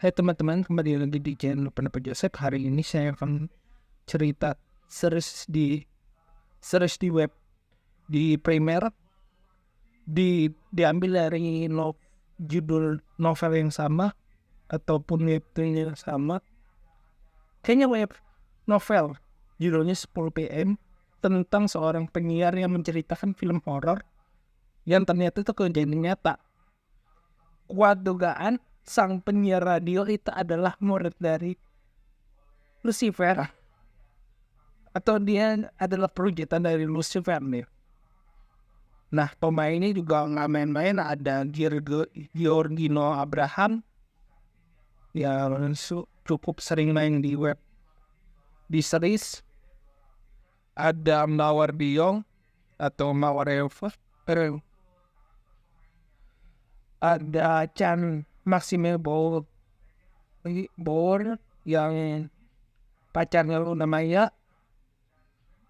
Hai teman-teman, kembali lagi di channel Pendapat Joseph. Hari ini saya akan cerita series di web di Premiere, diambil dari judul novel yang sama ataupun webtoon yang sama. Kayaknya web novel judulnya 10 PM tentang seorang penyiar yang menceritakan film horor yang ternyata itu kejadian nyata. Kuat dugaan sang penyiar radio itu adalah murid dari Lucifer, atau dia adalah perwujudan dari Lucifer nih. Nah, pemainnya juga nggak main-main. Ada Giorgino Abraham yang cukup sering main di web di series. Ada Mawar Biong atau Mawar Eva. Ada Chan Maxime Bauer yang pacarnya Luna Maya.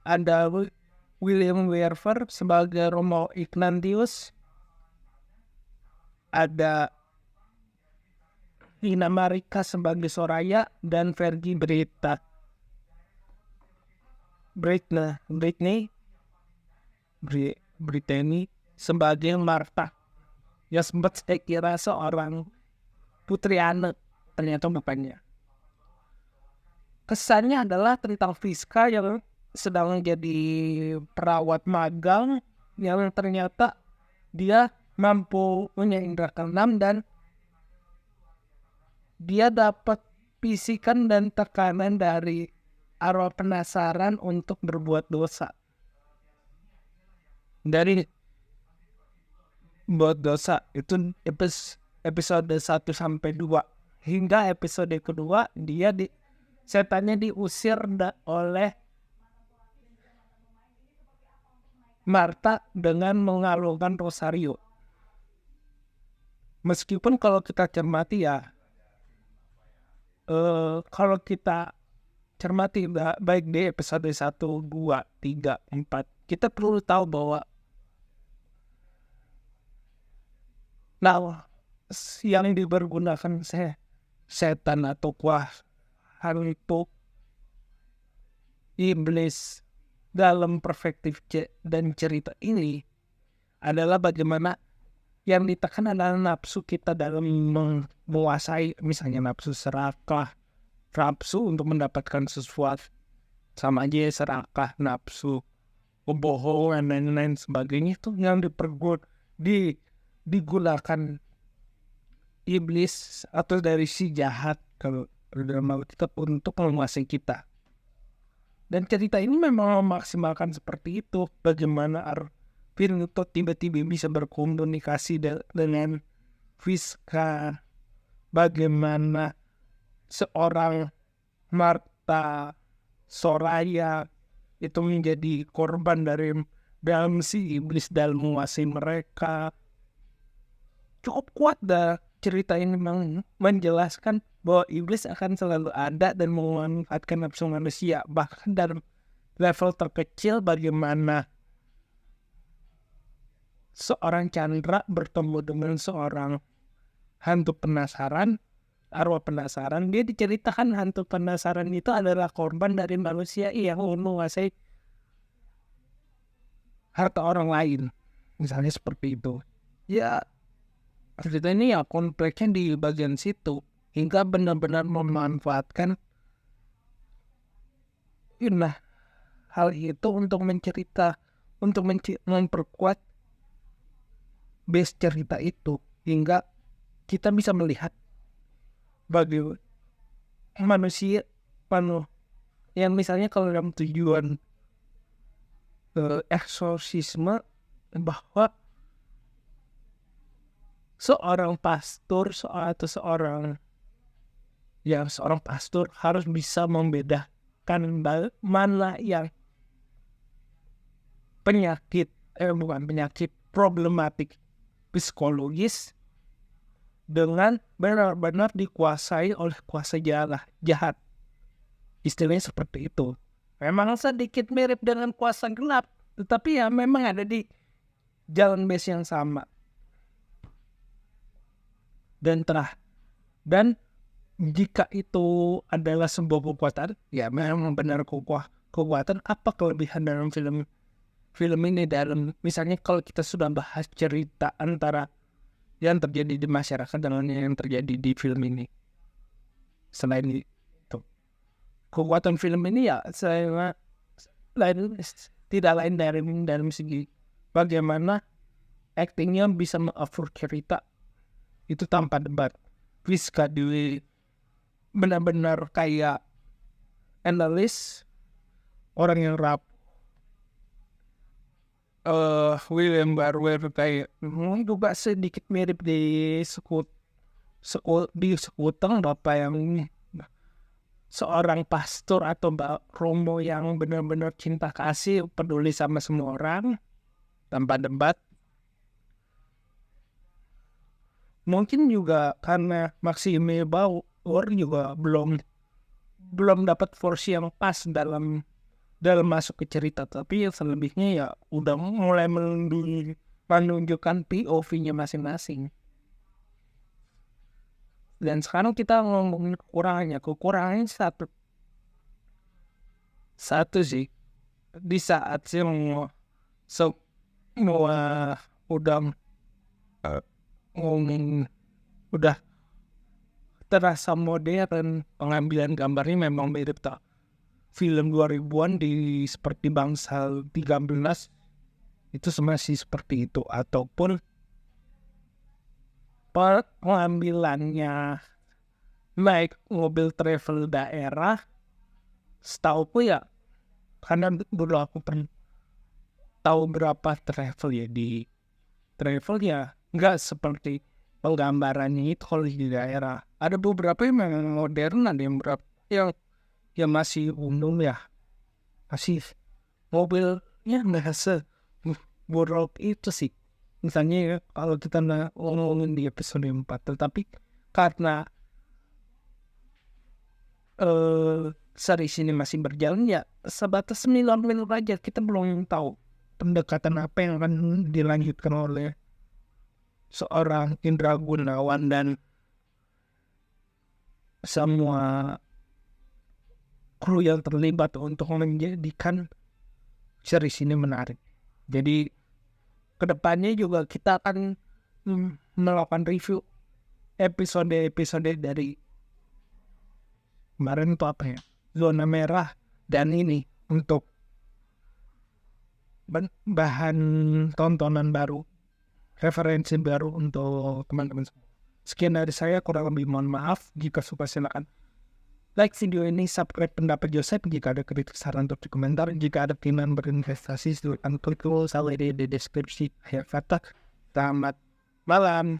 Ada William Werfer sebagai Romo Ignatius. Ada Lina Marika sebagai Soraya dan Fergie Brittany sebagai Martha, yang sempat saya kira seorang putri anak, ternyata bapaknya. Kesannya adalah tentang Fiska yang sedang jadi perawat magang, yang ternyata dia mampu punya indera keenam dan dia dapat bisikan dan tekanan dari arwah penasaran untuk berbuat dosa. Dari buat dosa itu episode 1 sampai 2 hingga episode kedua setannya diusir oleh Martha dengan mengalungkan rosario. Meskipun kalau kita cermati baik di episode 1, 2, 3, 4, kita perlu tahu bahwa yang dipergunakan setan atau kuahan itu iblis dalam perspektif dan cerita ini adalah bagaimana yang ditekan adalah nafsu kita dalam menguasai, misalnya nafsu serakah, nafsu untuk mendapatkan sesuatu, sama aja serakah, nafsu kebohongan dan lain sebagainya, itu yang digunakan iblis atau dari si jahat kalau dalam hal kita untuk menguasai kita. Dan cerita ini memang memaksimalkan seperti itu, bagaimana Arvin itu tiba-tiba bisa berkomunikasi dengan Fiska, bagaimana seorang Martha Soraya itu menjadi korban dalam si iblis dalam menguasai mereka. Cukup kuat cerita ini memang menjelaskan bahwa iblis akan selalu ada dan memanfaatkan nafsu manusia. Bahkan dalam level terkecil, bagaimana seorang Chandra bertemu dengan seorang hantu penasaran, arwah penasaran. Dia diceritakan hantu penasaran itu adalah korban dari manusia yang menguasai harta orang lain, misalnya seperti itu. Ya, cerita ini kompleksnya di bagian situ, hingga benar-benar memanfaatkan hal itu untuk memperkuat base cerita itu, hingga kita bisa melihat bagi manusia yang misalnya kalau dalam tujuan eksorsisme, bahwa seorang pastor atau seorang pastor harus bisa membedakan mana yang bukan penyakit problematik psikologis dengan benar-benar dikuasai oleh kuasa jahat. Istilahnya seperti itu. Memang sedikit mirip dengan kuasa gelap, tetapi ya memang ada di jalan base yang sama. Dan jika itu adalah sebuah kekuatan, ya memang benar kekuatan. Apa kelebihan dalam film ini, dalam misalnya kalau kita sudah bahas cerita antara yang terjadi di masyarakat dengan yang terjadi di film ini, selain itu kekuatan film ini ya saya tidak lain dari dalam segi bagaimana actingnya bisa mengupload cerita itu tanpa debat, bisa benar-benar kayak analis orang yang William Barwer kayak juga sedikit mirip di Sekuteng, bapak yang seorang pastor atau Mbak Romo yang benar-benar cinta kasih, peduli sama semua orang tanpa debat. Mungkin juga karena Maxime Bauer juga belum dapat porsi yang pas dalam masuk ke cerita, tapi selebihnya ya udah mulai menunjukkan POV-nya masing-masing. Dan sekarang kita ngomongin kekurangannya satu sih, di saat semua udah ngomongin udah terasa modern, pengambilan gambarnya memang mirip tak film 2000-an di seperti Bangsal 13 itu masih seperti itu, ataupun pengambilannya naik mobil travel daerah. Setauku ya, karena dulu aku tahu berapa travel ya, di travel ya nggak seperti penggambarannya itu kalau di daerah. Ada beberapa yang memang modern, ada yang berapa yang masih umum ya, masih mobilnya nggak seburuk itu sih. Misalnya ya, kalau kita ngomongin di episode 4, tetapi karena series ini masih berjalan ya sebatas minor aja, kita belum tahu pendekatan apa yang akan dilanjutkan oleh seorang Indra Gunawan dan semua kru yang terlibat untuk menjadikan series ini menarik. Jadi kedepannya juga kita akan melakukan review episode dari kemarin itu apa ya, Zona Merah, dan ini untuk bahan tontonan baru, referensi baru untuk teman-teman semua. Sekian dari saya, kurang lebih mohon maaf. Jika suka silakan like video ini, subscribe pendapat Joseph. Jika ada kritik saran untuk di komentar, jika ada keinginan berinvestasi silakan klik di deskripsi. Akhir kata, selamat malam.